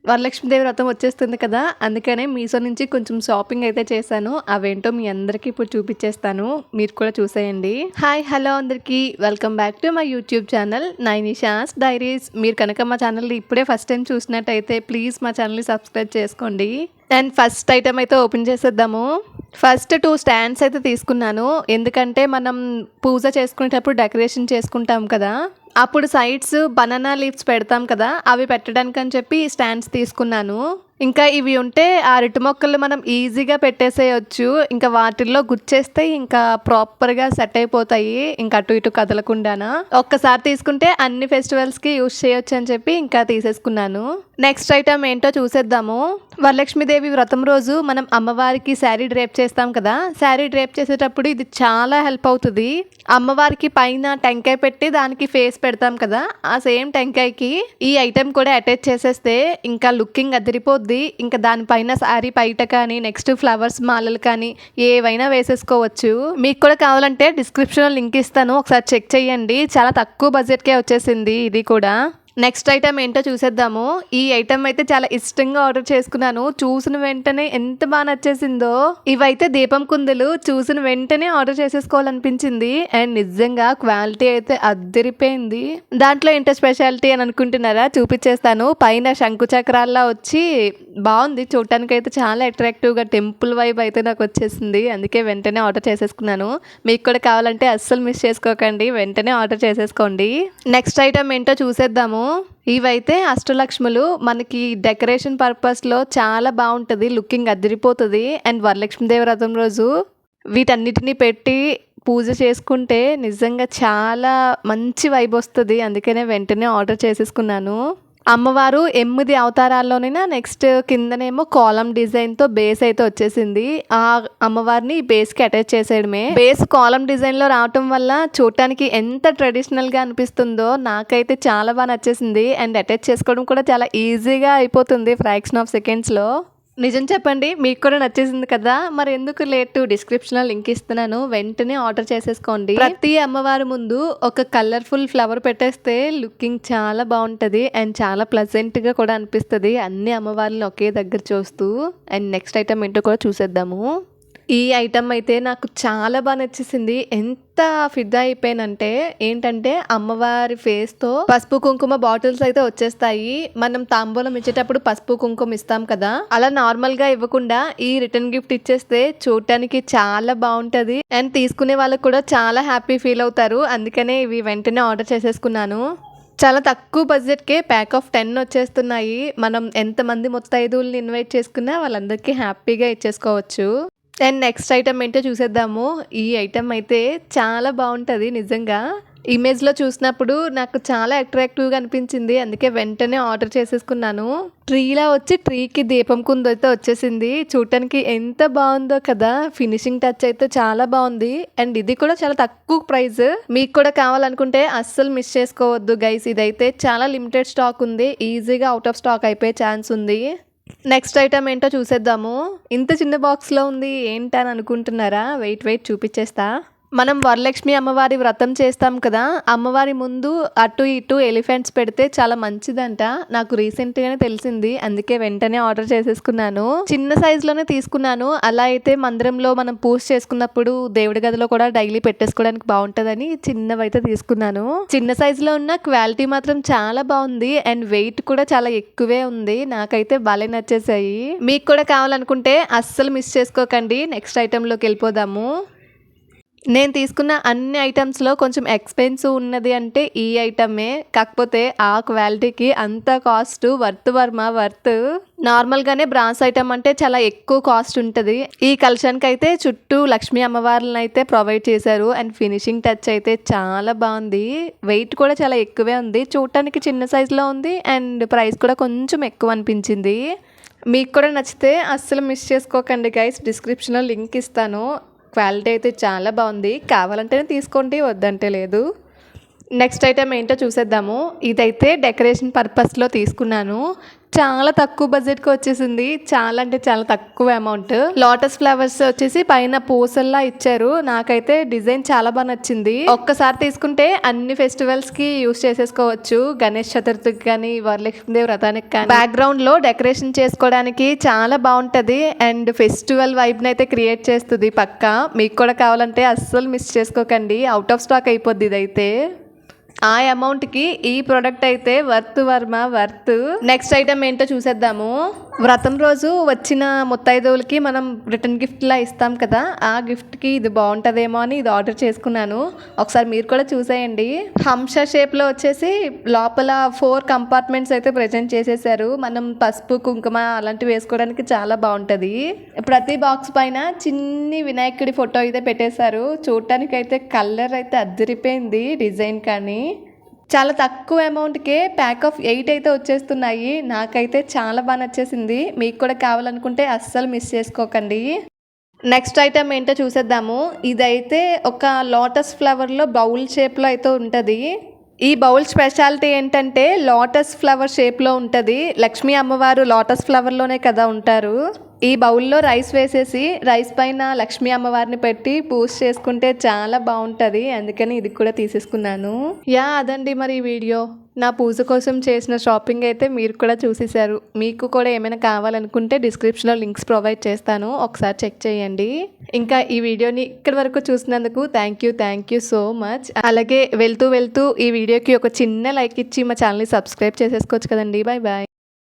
వరలక్ష్మీదేవి వ్రతం వచ్చేస్తుంది కదా, అందుకనే మీషో నుంచి కొంచెం షాపింగ్ అయితే చేశాను. అవేంటో మీ అందరికీ ఇప్పుడు చూపించేస్తాను, మీరు కూడా చూసేయండి. హాయ్ హలో అందరికీ, welcome back to my YouTube channel Nainisha's diaries. మీరు కనుక మా ఛానల్ని ఇప్పుడే ఫస్ట్ టైం చూసినట్టయితే ప్లీజ్ మా ఛానల్ని సబ్స్క్రైబ్ చేసుకోండి. అండ్ ఫస్ట్ ఐటమ్ అయితే ఓపెన్ చేసేద్దాము. ఫస్ట్ 2 స్టాండ్స్ అయితే తీసుకున్నాను, ఎందుకంటే మనం పూజ చేసుకునేటప్పుడు డెకరేషన్ చేసుకుంటాం కదా, అప్పుడు సైడ్స్ బనానా లీవ్స్ పెడతాం కదా, అవి పెట్టడానికి అని చెప్పి స్టాండ్స్ తీసుకున్నాను. ఇంకా ఇవి ఉంటే ఆ అరటి మొక్కలు మనం ఈజీగా పెట్టేసేయచ్చు, ఇంకా వాటిల్లో గుచ్చేస్తే ఇంకా ప్రాపర్గా సెట్ అయిపోతాయి, ఇంకా అటు ఇటు కదలకుండానా. ఒక్కసారి తీసుకుంటే అన్ని ఫెస్టివల్స్కి యూజ్ చేయొచ్చు అని చెప్పి ఇంకా తీసేసుకున్నాను. నెక్స్ట్ ఐటమ్ ఏంటో చూసేద్దాము. వరలక్ష్మీదేవి వ్రతం రోజు మనం అమ్మవారికి శారీ డ్రేప్ చేస్తాం కదా, శారీ డ్రేప్ చేసేటప్పుడు ఇది చాలా హెల్ప్ అవుతుంది. అమ్మవారికి పైన టెంకాయ పెట్టి దానికి ఫేస్ పెడతాం కదా, ఆ సేమ్ టెంకాయకి ఈ ఐటెం కూడా అటాచ్ చేసేస్తే ఇంకా లుకింగ్ అదిరిపోద్ది. ఇంకా దానిపైన శారీ పైట కానీ నెక్స్ట్ ఫ్లవర్స్ మాలలు కానీ ఏవైనా వేసేసుకోవచ్చు. మీకు కూడా కావాలంటే డిస్క్రిప్షన్లో లింక్ ఇస్తాను, ఒకసారి చెక్ చేయండి. చాలా తక్కువ బడ్జెట్కే వచ్చేసింది ఇది కూడా. నెక్స్ట్ ఐటమ్ ఏంటో చూసేద్దాము. ఈ ఐటమ్ అయితే చాలా ఇష్టంగా ఆర్డర్ చేసుకున్నాను, చూసిన వెంటనే ఎంత బాగా నచ్చేసిందో. ఇవైతే దీపం కుందులు, చూసిన వెంటనే ఆర్డర్ చేసేసుకోవాలనిపించింది. అండ్ నిజంగా క్వాలిటీ అయితే అద్దరిపోయింది. దాంట్లో ఏంటో స్పెషాలిటీ అని అనుకుంటున్నారా, చూపించేస్తాను. పైన శంకు చక్రాల్లో వచ్చి బాగుంది, చూడటానికి అయితే చాలా అట్రాక్టివ్గా టెంపుల్ వైబ్ అయితే నాకు వచ్చేసింది, అందుకే వెంటనే ఆర్డర్ చేసేసుకున్నాను. మీకు కూడా కావాలంటే అస్సలు మిస్ చేసుకోకండి, వెంటనే ఆర్డర్ చేసేసుకోండి. నెక్స్ట్ ఐటమ్ ఏంటో చూసేద్దాము. ఇవైతే అష్టలక్ష్ములు, మనకి డెకరేషన్ పర్పస్లో చాలా బాగుంటుంది, లుకింగ్ అదిరిపోతుంది. అండ్ వరలక్ష్మీదేవి వ్రతం రోజు వీటన్నిటిని పెట్టి పూజ చేసుకుంటే నిజంగా చాలా మంచి వైబ్ వస్తుంది, అందుకనే వెంటనే ఆర్డర్ చేసేసుకున్నాను. అమ్మవారు 8 అవతారాల్లోనైనా నెక్స్ట్ కిందనేమో కాలం డిజైన్తో బేస్ అయితే వచ్చేసింది. ఆ అమ్మవారిని బేస్కి అటాచ్ చేసేయడమే. బేస్ కాలం డిజైన్లో రావటం వల్ల చూడటానికి ఎంత ట్రెడిషనల్గా అనిపిస్తుందో నాకైతే చాలా బాగా నచ్చేసింది. అండ్ అటాచ్ చేసుకోవడం కూడా చాలా ఈజీగా అయిపోతుంది, ఫ్రాక్షన్ ఆఫ్ సెకండ్స్లో. నిజం చెప్పండి, మీకు కూడా నచ్చేసింది కదా, మరి ఎందుకు లేటు, డిస్క్రిప్షన్లో లింక్ ఇస్తున్నాను, వెంటనే ఆర్డర్ చేసేసుకోండి. ప్రతి అమ్మవారి ముందు ఒక కలర్ఫుల్ ఫ్లవర్ పెట్టేస్తే లుకింగ్ చాలా బాగుంటుంది అండ్ చాలా ప్లెజెంట్గా కూడా అనిపిస్తుంది, అన్ని అమ్మవారిని ఒకే దగ్గర చూస్తూ. అండ్ నెక్స్ట్ ఐటమ్ ఏంటో కూడా చూసేద్దాము. ఈ ఐటమ్ అయితే నాకు చాలా బాగా నచ్చేసింది. ఎంత ఫిదా అయిపోయానంటే ఏంటంటే అమ్మవారి ఫేస్తో పసుపు కుంకుమ బాటిల్స్ అయితే వచ్చేస్తాయి. మనం తాంబూలం ఇచ్చేటప్పుడు పసుపు కుంకుమ ఇస్తాం కదా, అలా నార్మల్గా ఇవ్వకుండా ఈ రిటర్న్ గిఫ్ట్ ఇచ్చేస్తే చూడటానికి చాలా బాగుంటుంది అండ్ తీసుకునే వాళ్ళకు కూడా చాలా హ్యాపీ ఫీల్ అవుతారు, అందుకనే ఇవి వెంటనే ఆర్డర్ చేసేసుకున్నాను. చాలా తక్కువ బడ్జెట్కే ప్యాక్ ఆఫ్ 10 వచ్చేస్తున్నాయి. మనం ఎంతమంది ముత్తైదువుల్ని ఇన్వైట్ చేసుకున్నా వాళ్ళందరికీ హ్యాపీగా ఇచ్చేసుకోవచ్చు. అండ్ నెక్స్ట్ ఐటమ్ ఏంటో చూసేద్దాము. ఈ ఐటమ్ అయితే చాలా బాగుంటుంది, నిజంగా ఇమేజ్లో చూసినప్పుడు నాకు చాలా అట్రాక్టివ్గా అనిపించింది, అందుకే వెంటనే ఆర్డర్ చేసేసుకున్నాను. ట్రీలా వచ్చి ట్రీకి దీపం కుందు అయితే వచ్చేసింది, చూడటానికి ఎంత బాగుందో కదా, ఫినిషింగ్ టచ్ అయితే చాలా బాగుంది. అండ్ ఇది కూడా చాలా తక్కువ ప్రైస్, మీకు కూడా కావాలనుకుంటే అస్సలు మిస్ చేసుకోవద్దు గైస్. ఇదైతే చాలా లిమిటెడ్ స్టాక్ ఉంది, ఈజీగా అవుట్ ఆఫ్ స్టాక్ అయిపోయే ఛాన్స్ ఉంది. నెక్స్ట్ ఐటమ్ ఏంటో చూసేద్దాము. ఇంత చిన్న బాక్స్లో ఉంది ఏంటని అనుకుంటున్నారా, వెయిట్ చూపించేస్తా. మనం వరలక్ష్మి అమ్మవారి వ్రతం చేస్తాం కదా, అమ్మవారి ముందు అటు ఇటు ఎలిఫెంట్స్ పెడితే చాలా మంచిదంట, నాకు రీసెంట్గానే తెలిసింది, అందుకే వెంటనే ఆర్డర్ చేసేసుకున్నాను. చిన్న సైజులోనే తీసుకున్నాను, అలా అయితే మందిరంలో మనం పూజ చేసుకున్నప్పుడు దేవుడి గదిలో కూడా డైలీ పెట్టేసుకోవడానికి బాగుంటుందని చిన్నవైతే తీసుకున్నాను. చిన్న సైజులో ఉన్న క్వాలిటీ మాత్రం చాలా బాగుంది అండ్ వెయిట్ కూడా చాలా ఎక్కువే ఉంది, నాకైతే భలే నచ్చేసాయి. మీకు కూడా కావాలనుకుంటే అస్సలు మిస్ చేసుకోకండి. నెక్స్ట్ ఐటెంలోకి వెళ్ళిపోదాము. నేను తీసుకున్న అన్ని ఐటమ్స్లో కొంచెం ఎక్స్పెన్సివ్ ఉన్నది అంటే ఈ ఐటమే, కాకపోతే ఆ క్వాలిటీకి అంత కాస్ట్ వర్త్. నార్మల్గానే బ్రాస్ ఐటమ్ అంటే చాలా ఎక్కువ కాస్ట్ ఉంటుంది. ఈ కలశానికి అయితే చుట్టూ లక్ష్మీ అమ్మవార్లను అయితే ప్రొవైడ్ చేశారు అండ్ ఫినిషింగ్ టచ్ అయితే చాలా బాగుంది. వెయిట్ కూడా చాలా ఎక్కువే ఉంది, చూడటానికి చిన్న సైజులో ఉంది అండ్ ప్రైస్ కూడా కొంచెం ఎక్కువ అనిపించింది. మీకు కూడా నచ్చితే అస్సలు మిస్ చేసుకోకండి గైస్, డిస్క్రిప్షన్లో లింక్ ఇస్తాను. క్వాలిటీ అయితే చాలా బాగుంది, కావాలంటేనే తీసుకోండి, వద్దంటే లేదు. నెక్స్ట్ ఐటమ్ ఏంటో చూసేద్దాము. ఇదైతే డెకరేషన్ పర్పస్లో తీసుకున్నాను, చాలా తక్కువ బడ్జెట్కి వచ్చేసింది. చాలా అంటే చాలా తక్కువ అమౌంట్. లోటస్ ఫ్లవర్స్ వచ్చేసి పైన పూసల్లా ఇచ్చారు. నాకైతే డిజైన్ చాలా బాగా నచ్చింది. ఒక్కసారి తీసుకుంటే అన్ని ఫెస్టివల్స్ కి యూస్ చేసేసుకోవచ్చు. గణేష్ చతుర్థికి కానీ, వరలక్ష్మీదేవి వ్రతానికి కానీ, బ్యాక్గ్రౌండ్ లో డెకరేషన్ చేసుకోవడానికి చాలా బాగుంటది అండ్ ఫెస్టివల్ వైబ్ ని అయితే క్రియేట్ చేస్తుంది పక్కా. మీకు కూడా కావాలంటే అస్సలు మిస్ చేసుకోకండి. అవుట్ ఆఫ్ స్టాక్ అయిపోద్ది ఇదైతే. ఆ అమౌంట్కి ఈ ప్రోడక్ట్ అయితే worth Varma worth. Next item ఏంటో చూసేద్దాము. వ్రతం రోజు వచ్చిన ముత్తైదువులకి మనం రిటర్న్ గిఫ్ట్లా ఇస్తాం కదా, ఆ గిఫ్ట్కి ఇది బాగుంటుందేమో అని ఇది ఆర్డర్ చేసుకున్నాను. ఒకసారి మీరు కూడా చూసేయండి. హంస షేప్లో వచ్చేసి లోపల 4 కంపార్ట్మెంట్స్ అయితే ప్రజెంట్ చేసేసారు. మనం పసుపు కుంకుమ అలాంటివి వేసుకోవడానికి చాలా బాగుంటుంది. ప్రతి బాక్స్ పైన చిన్ని వినాయకుడి ఫోటో అయితే పెట్టేశారు. చూడటానికి అయితే కలర్ అయితే అద్దరిపోయింది డిజైన్ కానీ. చాలా తక్కువ అమౌంట్కే ప్యాక్ ఆఫ్ 8 అయితే వచ్చేస్తున్నాయి. నాకైతే చాలా బాగా నచ్చేసింది. మీకు కూడా కావాలనుకుంటే అస్సలు మిస్ చేసుకోకండి. నెక్స్ట్ ఐటమ్ ఏంటో చూసేద్దాము. ఇదైతే ఒక లోటస్ ఫ్లవర్లో బౌల్ షేప్లో అయితే ఉంటుంది. ఈ బౌల్ స్పెషాలిటీ ఏంటంటే లోటస్ ఫ్లవర్ షేప్లో ఉంటుంది. లక్ష్మీ అమ్మవారు లోటస్ ఫ్లవర్లోనే కదా ఉంటారు. ఈ బౌల్లో రైస్ వేసేసి రైస్ పైన లక్ష్మీ అమ్మవారిని పెట్టి పూజ చేసుకుంటే చాలా బాగుంటుంది. అందుకని ఇది కూడా తీసేసుకున్నాను. అదండి మరి ఈ వీడియో. నా పూజ కోసం చేసిన షాపింగ్ అయితే మీరు కూడా చూసేశారు. మీకు కూడా ఏమైనా కావాలనుకుంటే డిస్క్రిప్షన్లో లింక్స్ ప్రొవైడ్ చేస్తాను, ఒకసారి చెక్ చేయండి. ఇంకా ఈ వీడియోని ఇక్కడి వరకు చూసినందుకు థ్యాంక్ యూ సో మచ్. అలాగే వెళ్తూ ఈ వీడియోకి ఒక చిన్న లైక్ ఇచ్చి మా ఛానల్ని సబ్స్క్రైబ్ చేసేసుకోవచ్చు కదండి. బాయ్.